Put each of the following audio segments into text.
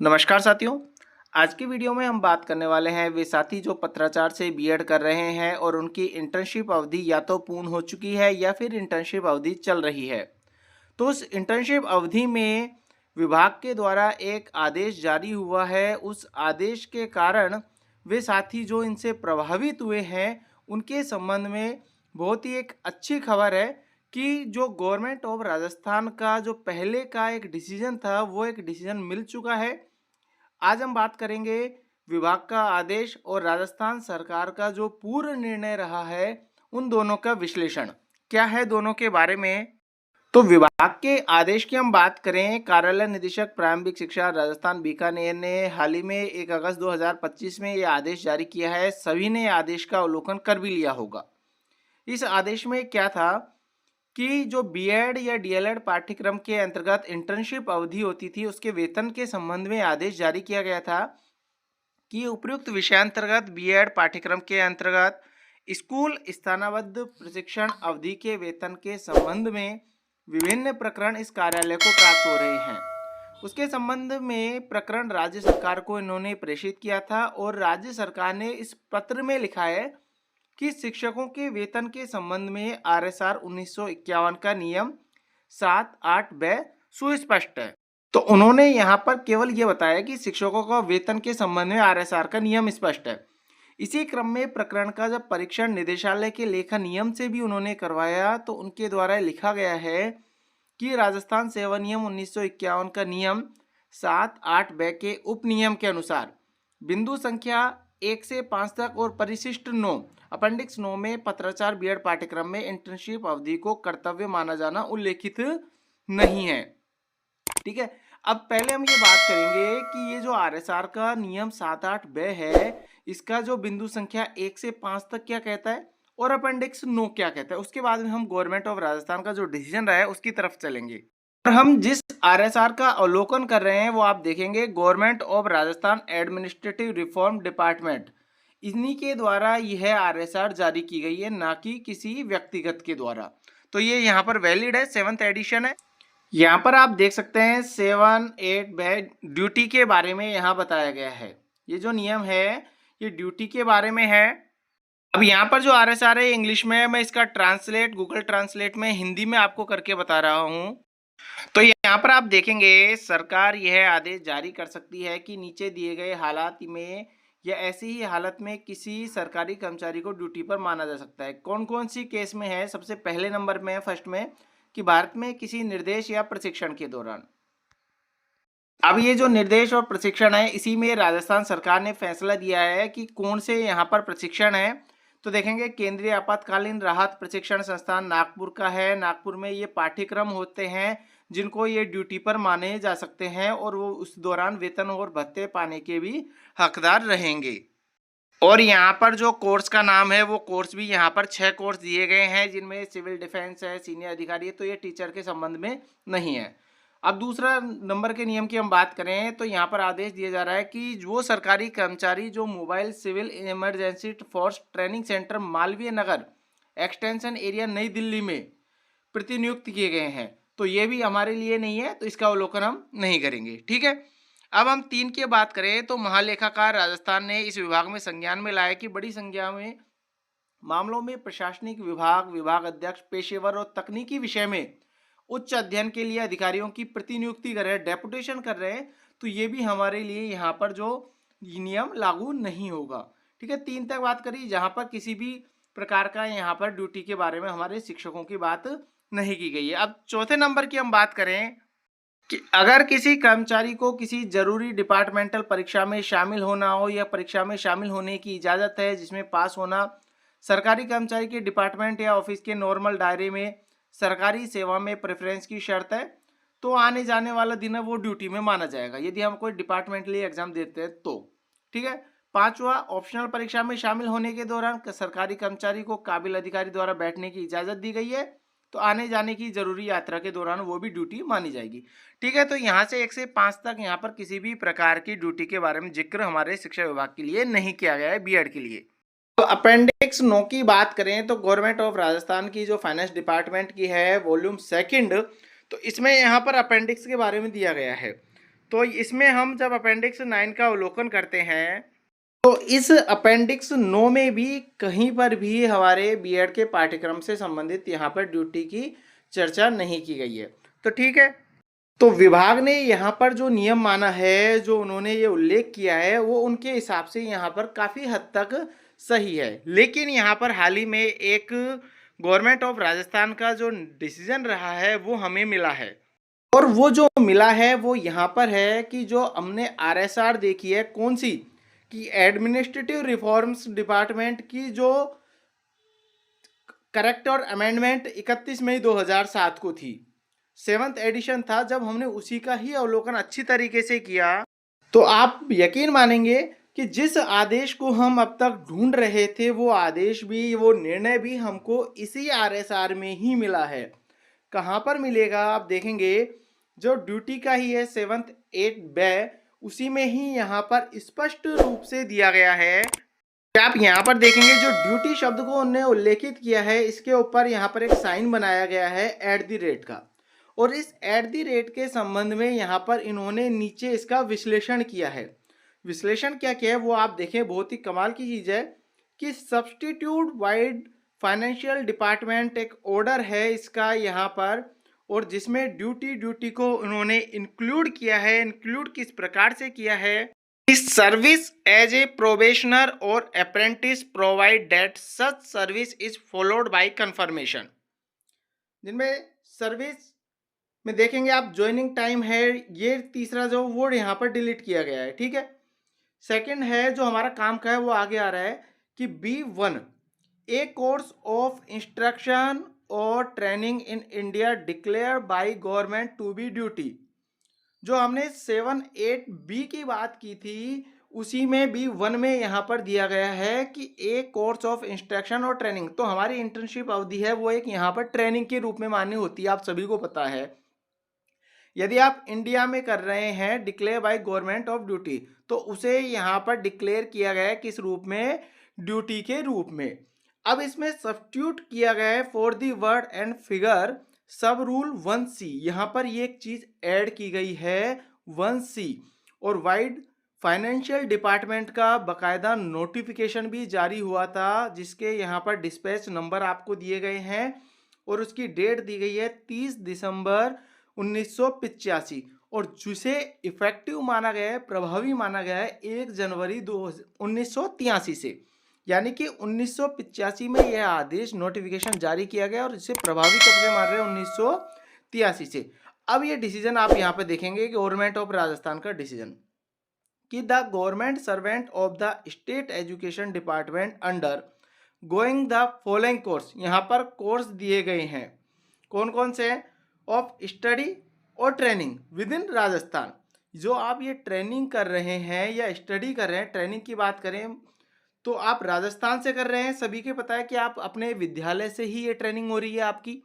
नमस्कार साथियों। आज की वीडियो में हम बात करने वाले हैं वे साथी जो पत्राचार से बीएड कर रहे हैं और उनकी इंटर्नशिप अवधि या तो पूर्ण हो चुकी है या फिर इंटर्नशिप अवधि चल रही है। तो उस इंटर्नशिप अवधि में विभाग के द्वारा एक आदेश जारी हुआ है। उस आदेश के कारण वे साथी जो इनसे प्रभावित हुए हैं उनके संबंध में बहुत ही एक अच्छी खबर है कि जो गवर्नमेंट ऑफ राजस्थान का जो पहले का एक डिसीजन था वो एक डिसीजन मिल चुका है। आज हम बात करेंगे विभाग का आदेश और राजस्थान सरकार का जो पूर्व निर्णय रहा है उन दोनों का विश्लेषण क्या है दोनों के बारे में। तो विभाग के आदेश की हम बात करें, कार्यालय निदेशक प्रारंभिक शिक्षा राजस्थान बीकानेर ने हाल ही में 1 अगस्त 2025 में यह आदेश जारी किया है। सभी ने आदेश का अवलोकन कर भी लिया होगा। इस आदेश में क्या था कि जो बीएड या डीएलएड पाठ्यक्रम के अंतर्गत इंटर्नशिप अवधि होती थी उसके वेतन के संबंध में आदेश जारी किया गया था कि उपयुक्त विषयांतर्गत बीएड पाठ्यक्रम के अंतर्गत स्कूल स्थानाबद्ध प्रशिक्षण अवधि के वेतन के संबंध में विभिन्न प्रकरण इस कार्यालय को प्राप्त हो रहे हैं। उसके संबंध में प्रकरण राज्य सरकार को इन्होंने प्रेषित किया था और राज्य सरकार ने इस पत्र में लिखा है कि शिक्षकों के वेतन के संबंध में आरएसआर 1951 का नियम 7-8 ब सुस्पष्ट है। तो उन्होंने यहाँ पर केवल ये बताया कि शिक्षकों का वेतन के संबंध में आरएसआर का नियम स्पष्ट है। इसी क्रम में प्रकरण का जब परीक्षण निदेशालय के लेखा नियम से भी उन्होंने करवाया तो उनके द्वारा लिखा गया है कि राजस्थान सेवा नियम 1951 का नियम 7-8 ब के उपनियम के अनुसार बिंदु संख्या 1 से 5 तक और परिशिष्ट 9 अपेंडिक्स 9 में पत्राचार बीएड पाठ्यक्रम में इंटर्नशिप अवधि को कर्तव्य माना जाना उल्लेखित नहीं है। ठीक है, अब पहले हम ये बात करेंगे कि ये जो आरएसआर का नियम 7-8 ब है इसका जो बिंदु संख्या 1 से 5 तक क्या कहता है और अपेंडिक्स 9 क्या कहता है। उसके बाद में हम गवर्नमेंट ऑफ राजस्थान का जो डिसीजन रहा है उसकी तरफ चलेंगे और हम जिस आरएसआर का अवलोकन कर रहे हैं वो आप देखेंगे government of Rajasthan administrative reform department, इन्हीं के द्वारा यह आरएसआर जारी की गई है, ना कि किसी व्यक्तिगत के द्वारा। तो ये यहाँ पर वैलिड है, 7th एडिशन है। यहाँ पर आप देख सकते हैं 7-8 ब ड्यूटी के बारे में यहाँ बताया गया है। ये जो नियम है ये ड्यूटी के बारे में है। अब यहाँ पर जो आरएसआर है इंग्लिश में है, मैं इसका ट्रांसलेट गूगल ट्रांसलेट में हिंदी में आपको करके बता रहा हूँ। तो यहाँ पर आप देखेंगे सरकार यह आदेश जारी कर सकती है कि नीचे दिए गए हालात में या ऐसी ही हालत में किसी सरकारी कर्मचारी को ड्यूटी पर माना जा सकता है। कौन कौन सी केस में है, सबसे पहले नंबर में है फर्स्ट में कि भारत में किसी निर्देश या प्रशिक्षण के दौरान। अब ये जो निर्देश और प्रशिक्षण है इसी में राजस्थान सरकार ने फैसला दिया है कि कौन से यहाँ पर प्रशिक्षण है। तो देखेंगे केंद्रीय आपातकालीन राहत प्रशिक्षण संस्थान नागपुर का है। नागपुर में ये पाठ्यक्रम होते हैं जिनको ये ड्यूटी पर माने जा सकते हैं और वो उस दौरान वेतन और भत्ते पाने के भी हकदार रहेंगे। और यहाँ पर जो कोर्स का नाम है वो कोर्स भी यहाँ पर 6 कोर्स दिए गए हैं जिनमें सिविल डिफेंस है, सीनियर अधिकारी है, तो ये टीचर के संबंध में नहीं है। अब दूसरा नंबर के नियम की हम बात करें तो यहाँ पर आदेश दिया जा रहा है कि वो सरकारी कर्मचारी जो mobile civil emergency force training centre Malviya Nagar extension area नई दिल्ली में प्रतिनियुक्त किए गए हैं, तो ये भी हमारे लिए नहीं है, तो इसका अवलोकन हम नहीं करेंगे। ठीक है, अब हम 3 की बात करें तो महालेखाकार राजस्थान ने इस विभाग में संज्ञान में लाया कि बड़ी संख्या में मामलों में प्रशासनिक विभाग, विभाग अध्यक्ष, पेशेवर और तकनीकी विषय में उच्च अध्ययन के लिए अधिकारियों की प्रतिनियुक्ति कर रहे हैं, डेपुटेशन कर रहे हैं, तो ये भी हमारे लिए यहाँ पर जो नियम लागू नहीं होगा। ठीक है, 3 तक बात करी जहाँ पर किसी भी प्रकार का यहाँ पर ड्यूटी के बारे में हमारे शिक्षकों की बात नहीं की गई है। अब चौथे नंबर की हम बात करें कि अगर किसी कर्मचारी को किसी जरूरी डिपार्टमेंटल परीक्षा में शामिल होना हो या परीक्षा में शामिल होने की इजाज़त है जिसमें पास होना सरकारी कर्मचारी के डिपार्टमेंट या ऑफिस के नॉर्मल दायरे में सरकारी सेवा में प्रेफरेंस की शर्त है, तो आने जाने वाला दिन है वो ड्यूटी में माना जाएगा यदि हम कोई डिपार्टमेंटली एग्जाम देते हैं तो। ठीक है, 5वां ऑप्शनल परीक्षा में शामिल होने के दौरान सरकारी कर्मचारी को काबिल अधिकारी द्वारा बैठने की इजाज़त दी गई है, तो आने जाने की जरूरी यात्रा के दौरान वो भी ड्यूटी मानी जाएगी। ठीक है, तो यहाँ से 1 से 5 तक यहाँ पर किसी भी प्रकार की ड्यूटी के बारे में जिक्र हमारे शिक्षा विभाग के लिए नहीं किया गया है बीएड के लिए। तो अपेंडिक्स 9 की बात करें तो गवर्नमेंट ऑफ राजस्थान की जो फाइनेंस डिपार्टमेंट की है वॉल्यूम 2, तो इसमें यहाँ पर अपेंडिक्स के बारे में दिया गया है। तो इसमें हम जब अपेंडिक्स 9 का अवलोकन करते हैं तो इस अपेंडिक्स 9 में भी कहीं पर भी हमारे बीएड के पाठ्यक्रम से संबंधित यहाँ पर ड्यूटी की चर्चा नहीं की गई है। तो ठीक है, तो विभाग ने यहाँ पर जो नियम माना है, जो उन्होंने ये उल्लेख किया है, वो उनके हिसाब से यहाँ पर काफ़ी हद तक सही है। लेकिन यहाँ पर हाल ही में एक गवर्नमेंट ऑफ राजस्थान का जो डिसीजन रहा है वो हमें मिला है, और वो जो मिला है वो यहाँ पर है कि जो हमने आरएसआर देखी है कौन सी, कि एडमिनिस्ट्रेटिव रिफॉर्म्स डिपार्टमेंट की जो करेक्ट और अमेंडमेंट 31 मई 2007 को थी, 7th एडिशन था, जब हमने उसी का ही अवलोकन अच्छी तरीके से किया तो आप यकीन मानेंगे कि जिस आदेश को हम अब तक ढूंढ रहे थे वो आदेश भी, वो निर्णय भी हमको इसी आरएसआर में ही मिला है। कहाँ पर मिलेगा आप देखेंगे, जो ड्यूटी का ही है 7th 8 बै, उसी में ही यहाँ पर स्पष्ट रूप से दिया गया है। आप यहाँ पर देखेंगे जो ड्यूटी शब्द को उन्होंने उल्लेखित किया है, इसके ऊपर यहाँ पर एक साइन बनाया गया है @ का, और इस @ के संबंध में यहाँ पर इन्होंने नीचे इसका विश्लेषण किया है। विश्लेषण क्या किया है वो आप देखें, बहुत ही कमाल की चीज़ है कि सब्सटीट्यूट वाइड फाइनेंशियल डिपार्टमेंट एक ऑर्डर है इसका यहाँ पर, और जिसमें ड्यूटी को उन्होंने इंक्लूड किया है। इंक्लूड किस प्रकार से किया है, इस सर्विस एज ए प्रोबेशनर और apprentice provide that such service is followed by confirmation. जिनमें सर्विस में देखेंगे आप ज्वाइनिंग टाइम है, ये तीसरा जो वर्ड यहाँ पर डिलीट किया गया है, ठीक है। सेकंड है जो हमारा काम का है वो आगे आ रहा है कि B1 a course of instruction और training in India declare by government to be duty. जो हमने 7-8 B की बात की थी उसी में B1 में यहाँ पर दिया गया है कि ए कोर्स ऑफ इंस्ट्रक्शन और ट्रेनिंग। तो हमारी इंटर्नशिप अवधि है वो एक यहाँ पर ट्रेनिंग के रूप में मान्य होती है, आप सभी को पता है। यदि आप इंडिया में कर रहे हैं declare by government of duty, तो उसे यहाँ पर डिक्लेयर किया गया है किस रूप में, ड्यूटी के रूप में। अब इसमें सब्स्टिट्यूट किया गया है for the word and figure सब रूल 1C, यहाँ पर ये एक चीज ऐड की गई है 1C, और वाइड फाइनेंशियल डिपार्टमेंट का बकायदा नोटिफिकेशन भी जारी हुआ था, जिसके यहाँ पर डिस्पैच नंबर आपको दिए गए हैं, और उसकी डेट दी गई है 30 दिसंबर 1985, और जिसे इफेक्टिव माना गया है, प्रभावी माना गया है 1 जनवरी 1983 से। यानी कि 1985 में यह आदेश नोटिफिकेशन जारी किया गया और इसे प्रभावी कब से मान रहे हैं, 1983 से। अब ये डिसीजन आप यहाँ पे देखेंगे, गवर्नमेंट ऑफ राजस्थान का डिसीजन कि the government servant of the state education department under going the following course, यहाँ पर कोर्स दिए गए हैं, कौन कौन से हैं, ऑफ स्टडी और ट्रेनिंग विद इन राजस्थान। जो आप ये ट्रेनिंग कर रहे हैं या स्टडी कर रहे हैं, ट्रेनिंग की बात करें तो आप राजस्थान से कर रहे हैं। सभी के पता है कि आप अपने विद्यालय से ही ये ट्रेनिंग हो रही है, आपकी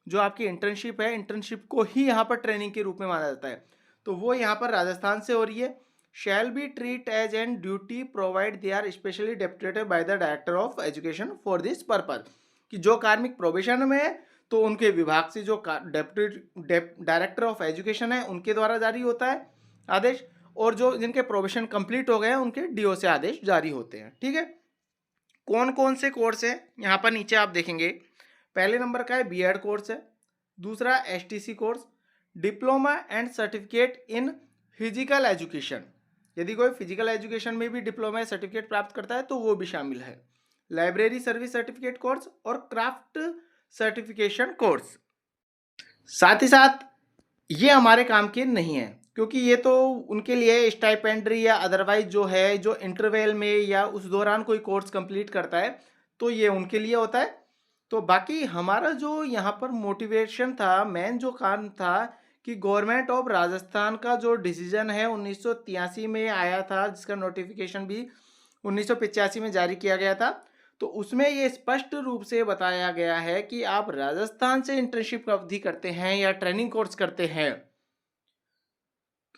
जो आपकी इंटर्नशिप है, इंटर्नशिप को ही यहाँ पर ट्रेनिंग के रूप में माना जाता है, तो वो यहाँ पर राजस्थान से हो रही है। Shall be treat as an duty provide they are specially deputed by the director of education for this purpose, कि जो कार्मिक प्रोबेशन में है तो उनके विभाग से जो डायरेक्टर ऑफ एजुकेशन है उनके द्वारा जारी होता है आदेश, और जो जिनके प्रोबेशन कंप्लीट हो गए हैं उनके डीओ से आदेश जारी होते हैं, ठीक है। कौन कौन से कोर्स है यहाँ पर नीचे आप देखेंगे, पहले नंबर का है बीएड कोर्स है, दूसरा STC course, diploma and certificate in physical education, यदि कोई फिजिकल एजुकेशन में भी डिप्लोमा या सर्टिफिकेट प्राप्त करता है तो वो भी शामिल है, लाइब्रेरी सर्विस सर्टिफिकेट कोर्स और क्राफ्ट सर्टिफिकेशन कोर्स। साथ ही साथ ये हमारे काम के नहीं है, क्योंकि ये तो उनके लिए स्टाइपेंडरी या अदरवाइज जो है, जो इंटरवेल में या उस दौरान कोई कोर्स कंप्लीट करता है तो ये उनके लिए होता है। तो बाकी हमारा जो यहाँ पर मोटिवेशन था, मेन जो काम था कि गवर्नमेंट ऑफ राजस्थान का जो डिसीजन है 1983 में आया था, जिसका नोटिफिकेशन भी 1985 में जारी किया गया था, तो उसमें ये स्पष्ट रूप से बताया गया है कि आप राजस्थान से इंटर्नशिप अवधि करते हैं या ट्रेनिंग कोर्स करते हैं,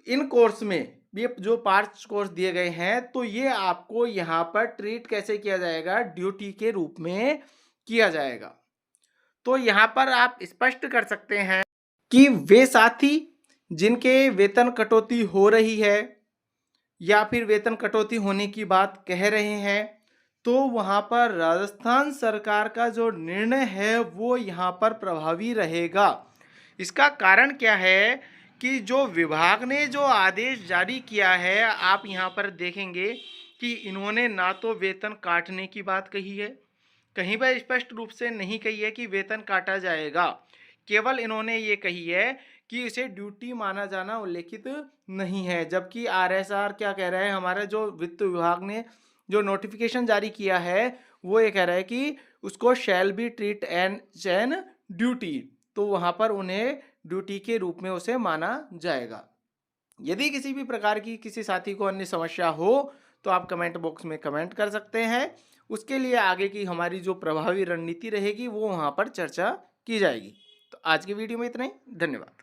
इन कोर्स में ये जो 5 कोर्स दिए गए हैं तो ये आपको यहाँ पर ट्रीट कैसे किया जाएगा, ड्यूटी के रूप में किया जाएगा। तो यहाँ पर आप स्पष्ट कर सकते हैं कि वे साथी जिनके वेतन कटौती हो रही है या फिर वेतन कटौती होने की बात कह रहे हैं, तो वहाँ पर राजस्थान सरकार का जो निर्णय है वो यहाँ पर प्रभावी रहेगा। इसका कारण क्या है कि जो विभाग ने जो आदेश जारी किया है, आप यहाँ पर देखेंगे कि इन्होंने ना तो वेतन काटने की बात कही है, कहीं पर स्पष्ट रूप से नहीं कही है कि वेतन काटा जाएगा। केवल इन्होंने ये कही है कि इसे ड्यूटी माना जाना उल्लेखित नहीं है। जबकि आरएसआर क्या कह रहा है, हमारा जो वित्त विभाग ने जो नोटिफिकेशन जारी किया है वो ये कह रहा है कि उसको shall be treat an duty, तो वहाँ पर उन्हें ड्यूटी के रूप में उसे माना जाएगा। यदि किसी भी प्रकार की किसी साथी को अन्य समस्या हो तो आप कमेंट बॉक्स में कमेंट कर सकते हैं। उसके लिए आगे की हमारी जो प्रभावी रणनीति रहेगी वो वहाँ पर चर्चा की जाएगी। तो आज की वीडियो में इतना ही। धन्यवाद।